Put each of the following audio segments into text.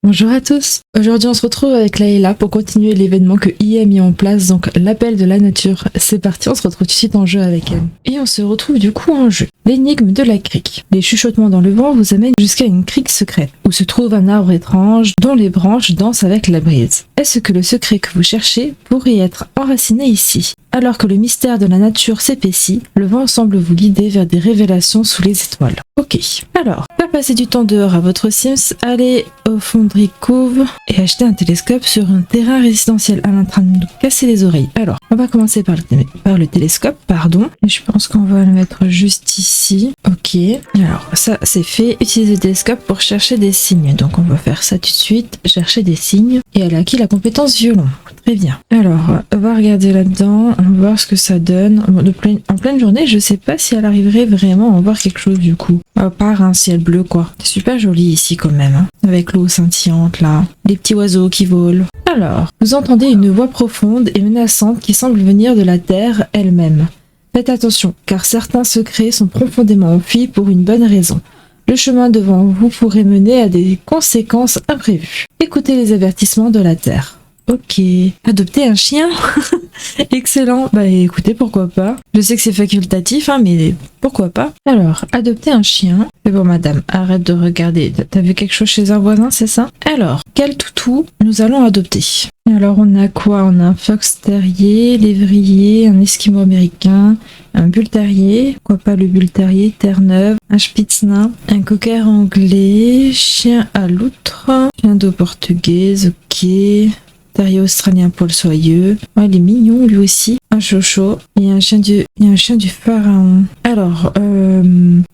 Bonjour à tous. Aujourd'hui on se retrouve avec Layla pour continuer l'événement que IA a mis en place, donc l'appel de la nature. C'est parti, on se retrouve tout de suite en jeu avec elle. Et on se retrouve du coup en jeu. L'énigme de la crique. Les chuchotements dans le vent vous amènent jusqu'à une crique secrète, où se trouve un arbre étrange dont les branches dansent avec la brise. Est-ce que le secret que vous cherchez pourrait être enraciné ici? Alors que le mystère de la nature s'épaissit, le vent semble vous guider vers des révélations sous les étoiles. Ok, alors, faire passer du temps dehors à votre Sims, allez au Fonderie Cove et acheter un télescope sur un terrain résidentiel. Elle est en train de nous casser les oreilles. Alors, on va commencer par le télescope, pardon. Et je pense qu'on va le mettre juste ici. Ok, alors ça c'est fait. Utiliser le télescope pour chercher des signes. Donc on va faire ça tout de suite, chercher des signes. Et elle a acquis la compétence violon. Très bien. Alors, on va regarder là-dedans, on va voir ce que ça donne. En pleine journée, je sais pas si elle arriverait vraiment à voir quelque chose du coup. À part un ciel bleu quoi. C'est super joli ici quand même, hein. Avec l'eau scintillante là, les petits oiseaux qui volent. Alors, vous entendez une voix profonde et menaçante qui semble venir de la terre elle-même. Faites attention, car certains secrets sont profondément enfuis pour une bonne raison. Le chemin devant vous pourrait mener à des conséquences imprévues. Écoutez les avertissements de la terre. Ok, adopter un chien. Excellent, bah écoutez, pourquoi pas. Je sais que c'est facultatif, hein, mais pourquoi pas. Alors, adopter un chien. Mais bon madame, arrête de regarder. T'as vu quelque chose chez un voisin, c'est ça? Alors, quel toutou nous allons adopter? Alors on a quoi? On a un fox terrier, lévrier, un esquimau américain, un bull terrier, pourquoi pas le bull terrier, terre-neuve, un spitz nain, un cocker anglais, chien à loutre, chien d'eau portugaise, ok... Terrier australien poil soyeux. Oh, il est mignon lui aussi. Un chocho. Et un chien du pharaon. Alors,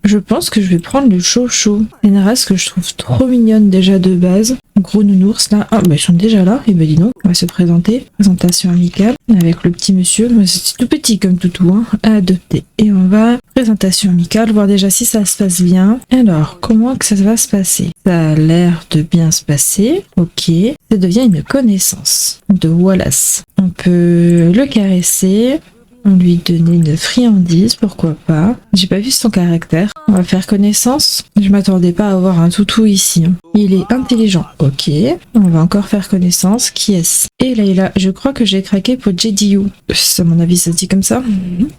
je pense que je vais prendre le chocho. C'est une race que je trouve trop mignonne déjà de base. Gros nounours là. Ah bah ils sont déjà là. Et bah dis donc, on va se présenter. Présentation amicale. Avec le petit monsieur. C'est tout petit comme toutou, hein. À adopter. Et on va, présentation amicale, voir déjà si ça se passe bien. Alors, comment que ça va se passer? Ça a l'air de bien se passer. Ok. Ça devient une connaissance de Wallace. On peut le caresser, on lui donner une friandise, pourquoi pas. J'ai pas vu son caractère. On va faire connaissance. Je m'attendais pas à avoir un toutou ici. Il est intelligent. Ok. On va encore faire connaissance. Qui est-ce? Et Layla, je crois que j'ai craqué pour JDU. À mon avis, ça se dit comme ça.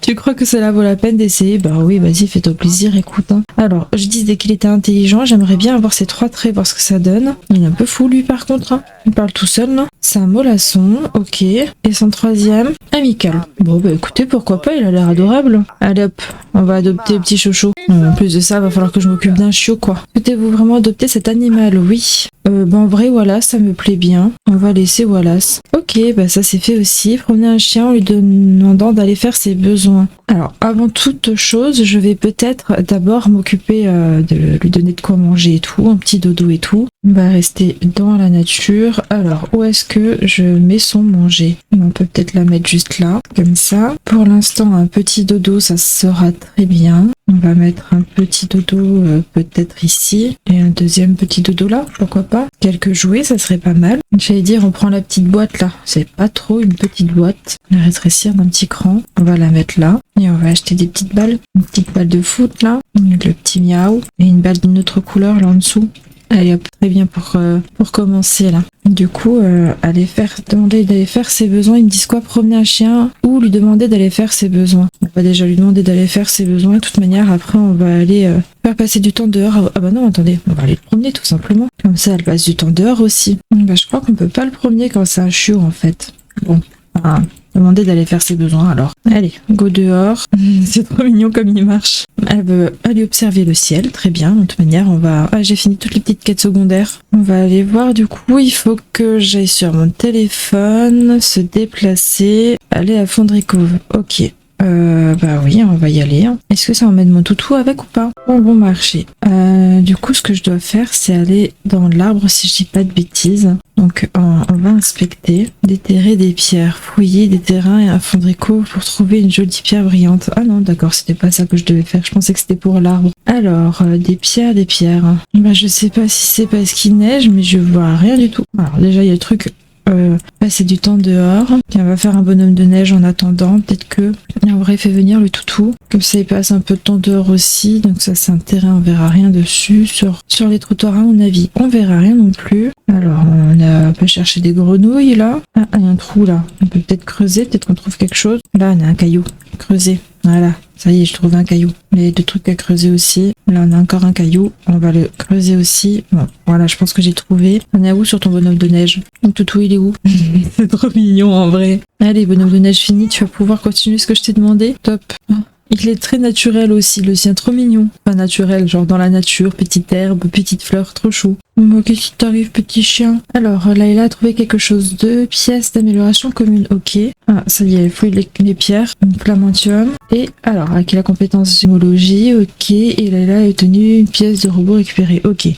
Tu crois que cela vaut la peine d'essayer? Bah oui, vas-y, fais-toi plaisir, écoute. Hein. Alors, je disais qu'il était intelligent. J'aimerais bien avoir ces 3 traits, voir ce que ça donne. Il est un peu fou, lui, par contre. Hein. Il parle tout seul, là. C'est un mollasson. Ok. Et son 3e, amical. Bon, bah écoutez, pourquoi pas, il a l'air adorable. Allez hop, on va adopter le petit chocho. En plus de ça, va falloir que je m'occupe d'un chiot, quoi. Souhaitez-vous vraiment adopter cet animal? Oui. En vrai, Wallace, ça me plaît bien. On va laisser Wallace. Ok, bah ça c'est fait aussi. Promener un chien en lui demandant d'aller faire ses besoins. Alors, avant toute chose, je vais peut-être d'abord m'occuper de lui donner de quoi manger et tout, un petit dodo et tout. On va rester dans la nature. Alors, où est-ce que je mets son manger? On peut peut-être la mettre juste là, comme ça. Pour l'instant, un petit dodo, ça sera très bien. On va mettre un petit dodo peut-être ici. Et un deuxième petit dodo là, pourquoi pas. Quelques jouets, ça serait pas mal. J'allais dire, on prend la petite boîte là. C'est pas trop une petite boîte. La rétrécir d'un petit cran. On va la mettre là. Et on va acheter des petites balles. Une petite balle de foot là. Le petit miaou. Et une balle d'une autre couleur là en dessous. Allez hop, très bien pour commencer là. Du coup, demander d'aller faire ses besoins. Ils me disent quoi? Promener un chien ou lui demander d'aller faire ses besoins. On va déjà lui demander d'aller faire ses besoins. De toute manière, après, on va aller faire passer du temps dehors. Ah bah non, attendez, on va aller le promener tout simplement. Comme ça, elle passe du temps dehors aussi. Bah, je crois qu'on peut pas le promener quand c'est un chiot en fait. Bon, demander d'aller faire ses besoins alors. Allez, go dehors. C'est trop mignon comme il marche. Elle veut aller observer le ciel, très bien. De toute manière, on va... Ah, j'ai fini toutes les petites quêtes secondaires. On va aller voir du coup. Il faut que j'aille sur mon téléphone, se déplacer, aller à Fonderie Cove. Ok. Bah oui, on va y aller. Est-ce que ça emmène mon toutou avec ou pas? Bon marché. Du coup, ce que je dois faire, c'est aller dans l'arbre si je dis pas de bêtises. Donc, on va inspecter, déterrer des pierres, fouiller des terrains et un Fonderie Cove pour trouver une jolie pierre brillante. Ah non, d'accord, c'était pas ça que je devais faire. Je pensais que c'était pour l'arbre. Alors, des pierres. Bah, je sais pas si c'est parce qu'il neige, mais je vois rien du tout. Alors, déjà, il y a le truc passer du temps dehors. Et on va faire un bonhomme de neige en attendant. Peut-être que en vrai, fait venir le toutou. Comme ça, il passe un peu de temps dehors aussi. Donc ça, c'est un terrain, on verra rien dessus. Sur les trottoirs, à mon avis, on verra rien non plus. Alors, on peut chercher des grenouilles là. Ah, il y a un trou là. On peut peut-être creuser, peut-être qu'on trouve quelque chose. Là, on a un caillou. Creuser. Voilà. Ça y est, je trouve un caillou. Il y a deux trucs à creuser aussi. Là, on a encore un caillou. On va le creuser aussi. Bon, voilà, je pense que j'ai trouvé. On est où sur ton bonhomme de neige? Ton toutou, il est où? C'est trop mignon en vrai. Allez, bonhomme de neige fini. Tu vas pouvoir continuer ce que je t'ai demandé. Top. Il est très naturel aussi, le sien, trop mignon. Pas naturel, genre dans la nature, petite herbe, petite fleur, trop chou. Qu'est-ce qui t'arrive, petit chien? Alors, Layla a trouvé quelque chose de pièces d'amélioration commune, ok. Ah, ça y est, elle fouille les pierres, une flamantium. Et alors, avec la compétence géologie, ok. Et Layla a obtenu une pièce de robot récupérée, ok.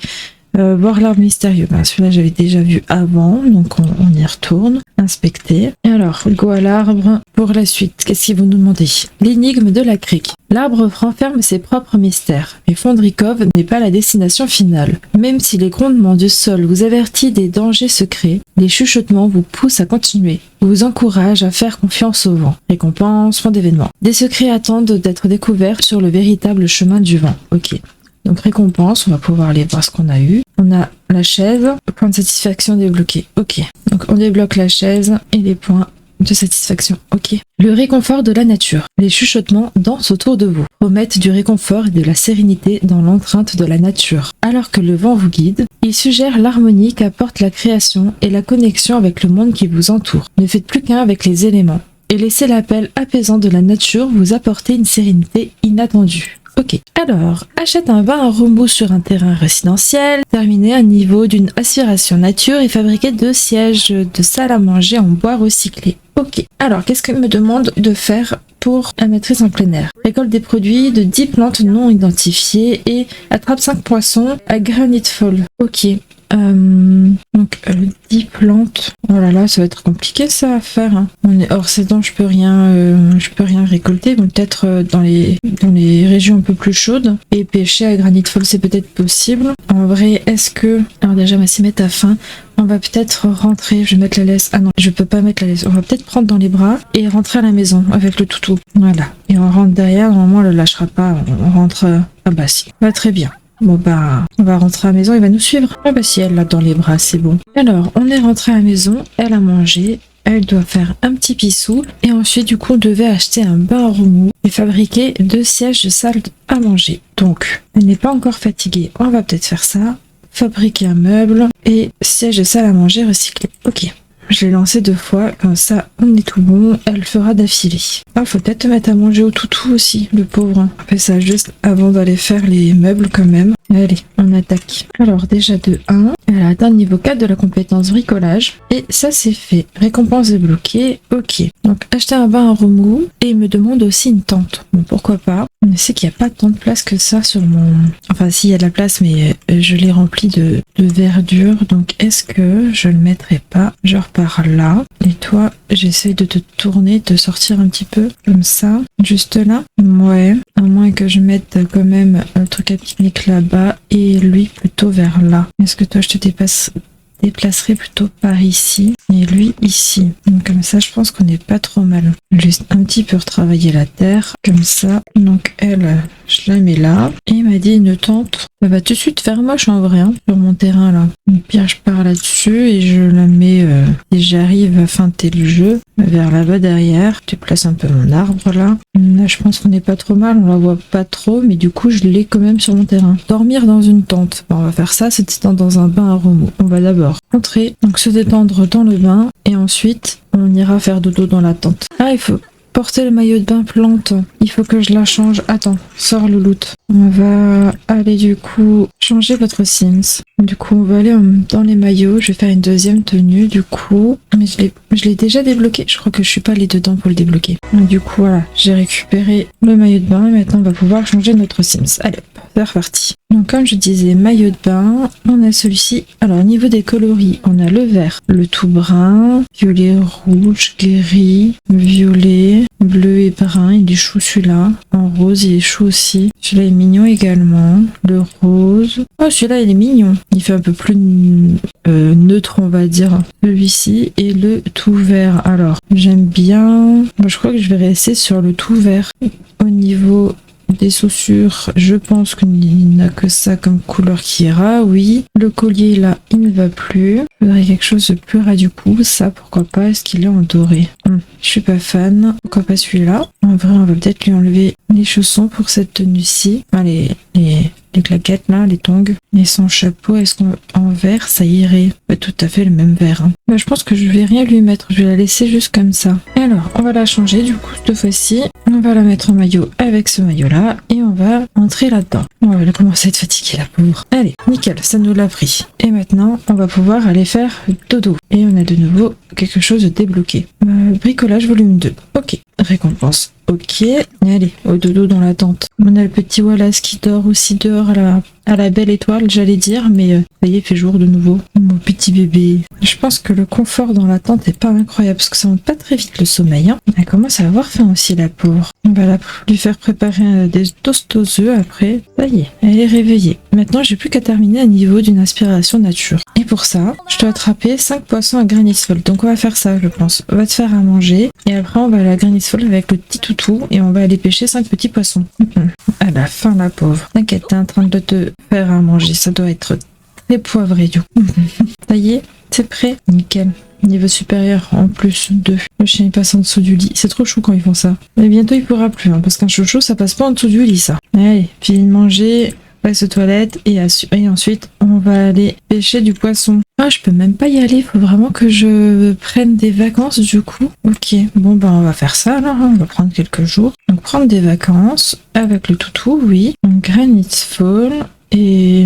Voir l'arbre mystérieux, celui-là j'avais déjà vu avant, donc on y retourne, inspecter. Et alors, go à l'arbre pour la suite. Qu'est-ce qu'ils vont nous demander? L'énigme de la crique. L'arbre renferme ses propres mystères, mais Fondrikov n'est pas la destination finale. Même si les grondements du sol vous avertissent des dangers secrets, les chuchotements vous poussent à continuer, vous encouragent à faire confiance au vent. Récompense, fin d'événement. Des secrets attendent d'être découverts sur le véritable chemin du vent. Ok. Donc récompense, on va pouvoir aller voir ce qu'on a eu. On a la chaise, point de satisfaction débloqué. Ok. Donc on débloque la chaise et les points de satisfaction. Ok. Le réconfort de la nature. Les chuchotements dansent autour de vous, promettent du réconfort et de la sérénité dans l'empreinte de la nature. Alors que le vent vous guide, il suggère l'harmonie qu'apporte la création et la connexion avec le monde qui vous entoure. Ne faites plus qu'un avec les éléments et laissez l'appel apaisant de la nature vous apporter une sérénité inattendue. Ok, alors, achète un bain à remous sur un terrain résidentiel, terminer un niveau d'une aspiration nature et fabriquer 2 sièges de salle à manger en bois recyclé. Ok, alors qu'est-ce qu'elle me demande de faire pour la maîtrise en plein air? Récolte des produits de 10 plantes non identifiées et attrape 5 poissons à Granite Fall. Ok. Donc 10 plantes. Oh là là, ça va être compliqué ça à faire. Hein. On est hors saison, je peux rien récolter. Donc peut-être dans les régions un peu plus chaudes. Et pêcher à Granite Fall, c'est peut-être possible. En vrai, est-ce que... Alors déjà, on va s'y mettre à faim. On va peut-être rentrer, je vais mettre la laisse. Ah non, je peux pas mettre la laisse. On va peut-être prendre dans les bras et rentrer à la maison avec le toutou. Voilà. Et on rentre derrière, normalement elle le lâchera pas. On rentre... Ah bah si. Bah très bien. Bon bah, on va rentrer à la maison, il va nous suivre. Ah bah si, elle l'a dans les bras, c'est bon. Alors, on est rentré à la maison, elle a mangé, elle doit faire un petit pissou. Et ensuite, du coup, on devait acheter un bain à remous et fabriquer 2 sièges de salle à manger. Donc, elle n'est pas encore fatiguée. On va peut-être faire ça. Fabriquer un meuble et siège de salle à manger recyclé. Ok. Je l'ai lancé 2 fois, comme ça on est tout bon, elle le fera d'affilée. Ah, faut peut-être te mettre à manger au toutou aussi, le pauvre. On fait ça juste avant d'aller faire les meubles quand même. Allez, on attaque. Alors déjà de 1, elle a atteint le niveau 4 de la compétence bricolage. Et ça c'est fait. Récompense débloquée, ok. Donc acheter un bain à remous et il me demande aussi une tente. Bon, pourquoi pas. On sait qu'il n'y a pas tant de place que ça sur mon... Enfin si, il y a de la place, mais je l'ai rempli de verdure. Donc est-ce que je le mettrai pas genre par là? Et toi, j'essaie de te tourner, de sortir un petit peu comme ça. Juste là. Ouais. À moins que je mette quand même le truc à pique-nique là-bas et lui plutôt vers là. Est-ce que toi, je te déplacerai plutôt par ici et lui ici. Donc comme ça, je pense qu'on n'est pas trop mal. Juste un petit peu retravailler la terre, comme ça. Donc elle, je la mets là. Et il m'a dit une tente. Ça va tout de suite faire moche en vrai, hein, sur mon terrain là. Au pire, je pars là-dessus et je la mets, et j'arrive à feinter le jeu vers là-bas derrière. Je déplace un peu mon arbre là. Là, je pense qu'on n'est pas trop mal, on la voit pas trop, mais du coup, je l'ai quand même sur mon terrain. Dormir dans une tente. Bon, on va faire ça, se détendre dans un bain à remous. On va d'abord entrer, donc se détendre dans le bain, et ensuite, on ira faire dodo dans la tente. Ah, il faut porter le maillot de bain plante. Il faut que je la change. Attends, sors le loot. On va aller du coup changer votre Sims. Du coup, on va aller dans les maillots. Je vais faire une deuxième tenue du coup. Mais je l'ai déjà débloqué. Je crois que je suis pas allée dedans pour le débloquer. Et du coup, voilà. J'ai récupéré le maillot de bain et maintenant on va pouvoir changer notre Sims. Allez, c'est reparti. Donc comme je disais, maillot de bain, on a celui-ci. Alors au niveau des coloris, on a le vert, le tout brun, violet, rouge, gris, violet, bleu et brun et du chou celui-là en rose, il est chou aussi. Celui-là est mignon également. Le rose. Oh, celui-là il est mignon. Il fait un peu plus neutre, on va dire. Celui-ci et le tout vert. Alors, j'aime bien. Moi, je crois que je vais rester sur le tout vert. Au niveau des chaussures, je pense qu'il n'a que ça comme couleur qui ira, oui. Le collier là, il ne va plus. Il faudrait quelque chose de plus ras du coup. Ça, pourquoi pas? Est-ce qu'il est en doré? Je suis pas fan. Pourquoi pas celui-là? En vrai, on va peut-être lui enlever les chaussons pour cette tenue-ci. Enfin, les claquettes là, les tongs. Et son chapeau, est-ce qu'en vert, ça irait? Pas tout à fait le même vert. Hein. Bah, je pense que je vais rien lui mettre. Je vais la laisser juste comme ça. Et alors, on va la changer du coup cette fois-ci. On va la mettre en maillot avec ce maillot-là. Et on va entrer là-dedans. On va commencer à être fatiguée la pauvre. Allez, nickel, ça nous l'a pris. Et maintenant, on va pouvoir aller faire dodo. Et on a de nouveau quelque chose de débloqué. Bricolage volume 2. Ok. Récompense. Ok. Allez, au dodo dans la tente. On a le petit Wallace qui dort aussi dehors à la belle étoile, j'allais dire, mais ça y est, il fait jour de nouveau. Mon petit bébé. Je pense que le confort dans la tente est pas incroyable, parce que ça monte pas très vite le sommeil. Hein. Elle commence à avoir faim aussi, la pauvre. On va lui faire préparer des toasts aux œufs après. Ça y est, elle est réveillée. Maintenant, j'ai plus qu'à terminer à niveau d'une aspiration nature. Et pour ça, je dois attraper 5 poissons à Granite Fall. Donc on va faire ça, je pense. On va te faire à manger, et après on va aller à Granite Fall avec le petit toutou, et on va aller pêcher 5 petits poissons. À la fin, la pauvre. T'inquiète, t'es en train de te faire à manger. Ça doit être très poivré, du coup. Ça y est, c'est prêt. Nickel. Niveau supérieur, en plus 2. Le chien il passe en dessous du lit. C'est trop chou quand ils font ça. Mais bientôt il pourra plus, hein, parce qu'un chouchou ça passe pas en dessous du lit, ça. Allez, fini de manger, passe aux toilettes et ensuite on va aller pêcher du poisson. Ah, je peux même pas y aller, faut vraiment que je prenne des vacances du coup. Ok, bon ben on va faire ça là, hein. On va prendre quelques jours. Donc prendre des vacances avec le toutou, oui. Donc Granite Fall. Et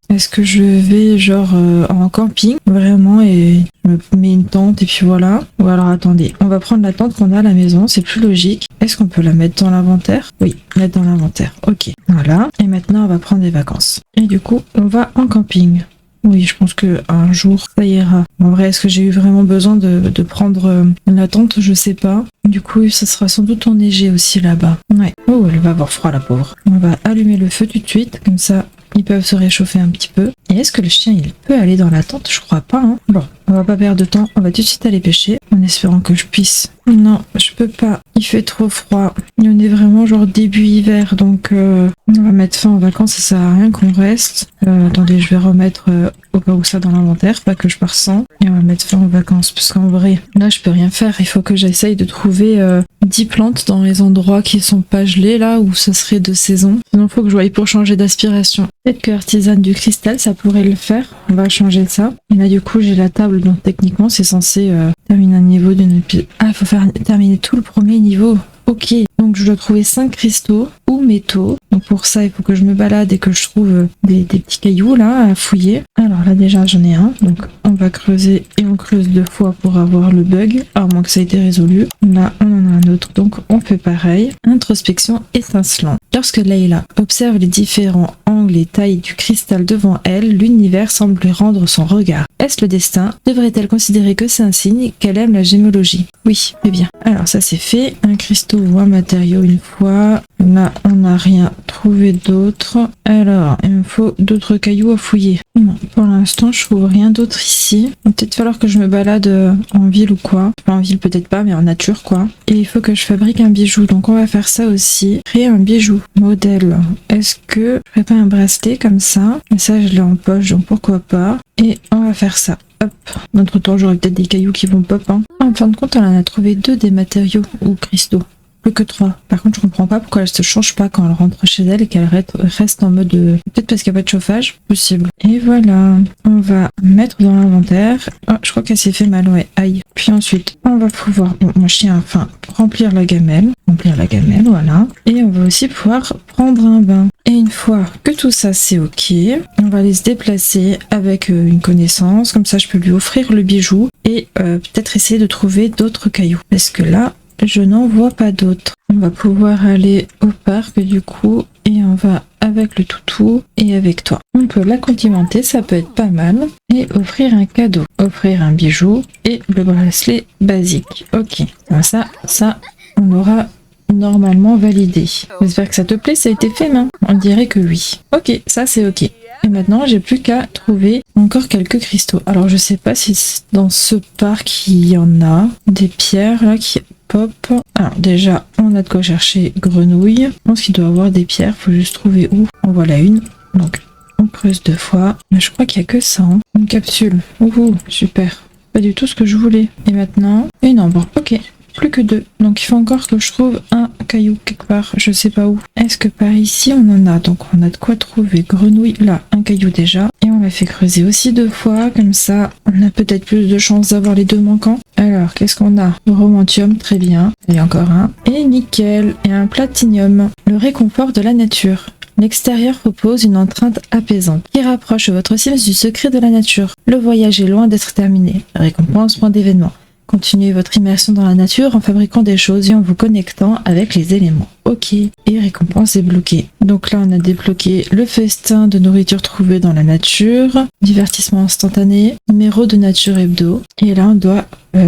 est-ce que je vais genre en camping vraiment et je me mets une tente et puis voilà. Ou alors attendez, on va prendre la tente qu'on a à la maison, c'est plus logique. Est-ce qu'on peut la mettre dans l'inventaire? Oui, mettre dans l'inventaire. Ok, voilà. Et maintenant on va prendre des vacances. Et du coup on va en camping. Oui, je pense que un jour ça ira. En vrai, est-ce que j'ai eu vraiment besoin de prendre la tente? Je sais pas. Du coup, ça sera sans doute enneigé aussi là-bas. Ouais. Oh, elle va avoir froid la pauvre. On va allumer le feu tout de suite, comme ça ils peuvent se réchauffer un petit peu. Et est-ce que le chien il peut aller dans la tente? Je crois pas. Hein. Bon, on va pas perdre de temps. On va tout de suite aller pêcher en espérant que je puisse. Non, je peux pas. Il fait trop froid. Et on est vraiment genre début hiver, donc on va mettre fin aux vacances. Ça sert à rien qu'on reste. Attendez, je vais remettre au cas où ça dans l'inventaire, pas que je pars sans. Et on va mettre fin aux vacances, parce qu'en vrai, là je peux rien faire. Il faut que j'essaye de trouver 10 plantes dans les endroits qui sont pas gelés, là où ça serait de saison. Sinon, faut que je voie pour changer d'aspiration. Peut-être que artisane du cristal, ça pourrait le faire. On va changer ça. Et là, du coup, j'ai la table, donc techniquement, c'est censé terminer un niveau d'une... Ah, il faut terminer tout le premier niveau. Ok, donc je dois trouver 5 cristaux ou métaux. Donc pour ça, il faut que je me balade et que je trouve des petits cailloux là à fouiller. Alors là déjà j'en ai un, donc on va creuser et on creuse 2 fois pour avoir le bug, à moins que ça ait été résolu. Là on en a un autre, donc on fait pareil. Introspection étincelant. Lorsque Layla observe les différents angles et tailles du cristal devant elle, l'univers semble lui rendre son regard. Est-ce le destin? Devrait-elle considérer que c'est un signe qu'elle aime la gémologie? Oui, très bien. Alors ça c'est fait. Un cristaux ou un matériau une fois. Là on n'a rien trouvé d'autre. Alors il me faut d'autres cailloux à fouiller. Non, pour l'instant je trouve rien d'autre ici. Il va peut-être falloir que je me balade en ville ou quoi. Enfin, en ville peut-être pas, mais en nature quoi. Et il faut que je fabrique un bijou. Donc on va faire ça aussi. Créer un bijou. Modèle. Est-ce que je ferais pas un bracelet comme ça? Et ça je l'ai en poche, donc pourquoi pas. Et on va faire ça. Hop. Entre temps j'aurai peut-être des cailloux qui vont pop. Hein. En fin de compte elle en a trouvé 2 des matériaux ou cristaux. Plus que 3. Par contre, je comprends pas pourquoi elle se change pas quand elle rentre chez elle et qu'elle reste en mode... Peut-être parce qu'il n'y a pas de chauffage. Possible. Et voilà. On va mettre dans l'inventaire. Oh, je crois qu'elle s'est fait mal, ouais. Aïe. Puis ensuite, on va pouvoir... Bon, mon chien, enfin, remplir la gamelle. Voilà. Et on va aussi pouvoir prendre un bain. Et une fois que tout ça c'est ok, on va aller se déplacer avec une connaissance. Comme ça, je peux lui offrir le bijou et peut-être essayer de trouver d'autres cailloux. Parce que là... je n'en vois pas d'autres. On va pouvoir aller au parc du coup et on va avec le toutou et avec toi. On peut la complimenter, ça peut être pas mal. Et offrir un cadeau. Offrir un bijou et le bracelet basique. Ok. Ça, on aura normalement validé. J'espère que ça te plaît, ça a été fait, non? On dirait que oui. Ok, ça c'est ok. Et maintenant, j'ai plus qu'à trouver encore quelques cristaux. Alors, je sais pas si dans ce parc, il y en a des pierres là qui pop. Alors, déjà, on a de quoi chercher grenouille. Je pense qu'il doit y avoir des pierres. Faut juste trouver où. En voilà une. Donc, on creuse 2 fois. Mais je crois qu'il y a que ça. Hein. Une capsule. Ouh, super. Pas du tout ce que je voulais. Et maintenant, une ambre. Ok. Plus que 2. Donc il faut encore que je trouve un caillou quelque part, je sais pas où. Est-ce que par ici on en a? Donc on a de quoi trouver grenouille, là, un caillou déjà. Et on l'a fait creuser aussi 2 fois, comme ça on a peut-être plus de chances d'avoir les 2 manquants. Alors qu'est-ce qu'on a? Romantium, très bien. Et encore un. Et nickel, et un platinium. Le réconfort de la nature. L'extérieur propose une empreinte apaisante qui rapproche votre Sims du secret de la nature. Le voyage est loin d'être terminé. Récompense, point d'événement. Continuez votre immersion dans la nature en fabriquant des choses et en vous connectant avec les éléments. Ok, et récompense débloquée. Donc là, on a débloqué le festin de nourriture trouvée dans la nature, divertissement instantané, numéro de nature hebdo. Et là, on doit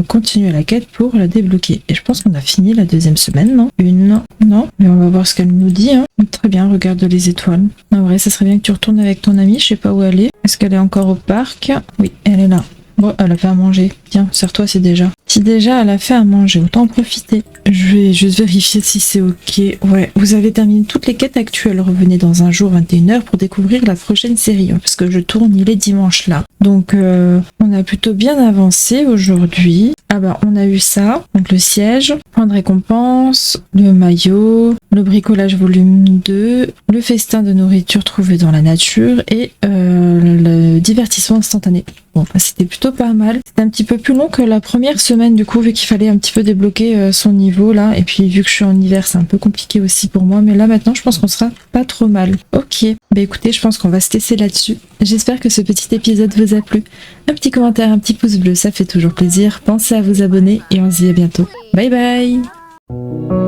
continuer la quête pour la débloquer. Et je pense qu'on a fini la 2e semaine, non? Non, mais on va voir ce qu'elle nous dit. Hein. Très bien, regarde les étoiles. En vrai, ça serait bien que tu retournes avec ton amie, je sais pas où elle est. Est-ce qu'elle est encore au parc? Oui, elle est là. Bon, elle a fait à manger. Tiens, sers-toi, c'est déjà. Si déjà elle a fait à manger, autant en profiter. Je vais juste vérifier si c'est ok. Ouais, vous avez terminé toutes les quêtes actuelles. Revenez dans un jour 21h pour découvrir la prochaine série. Parce que je tourne, il est dimanche là. Donc, on a plutôt bien avancé aujourd'hui. Ah bah, on a eu ça. Donc le siège, point de récompense, le maillot, le bricolage volume 2, le festin de nourriture trouvé dans la nature et le divertissement instantané. Bon, bah, c'était plutôt pas mal. C'était un petit peu plus long que la première semaine du coup, vu qu'il fallait un petit peu débloquer son niveau là. Et puis vu que je suis en hiver, c'est un peu compliqué aussi pour moi. Mais là maintenant, je pense qu'on sera pas trop mal. Ok, bah écoutez, je pense qu'on va se laisser là-dessus. J'espère que ce petit épisode vous a plu. Un petit commentaire, un petit pouce bleu, ça fait toujours plaisir. Pensez à vous abonner et on se dit à bientôt. Bye bye!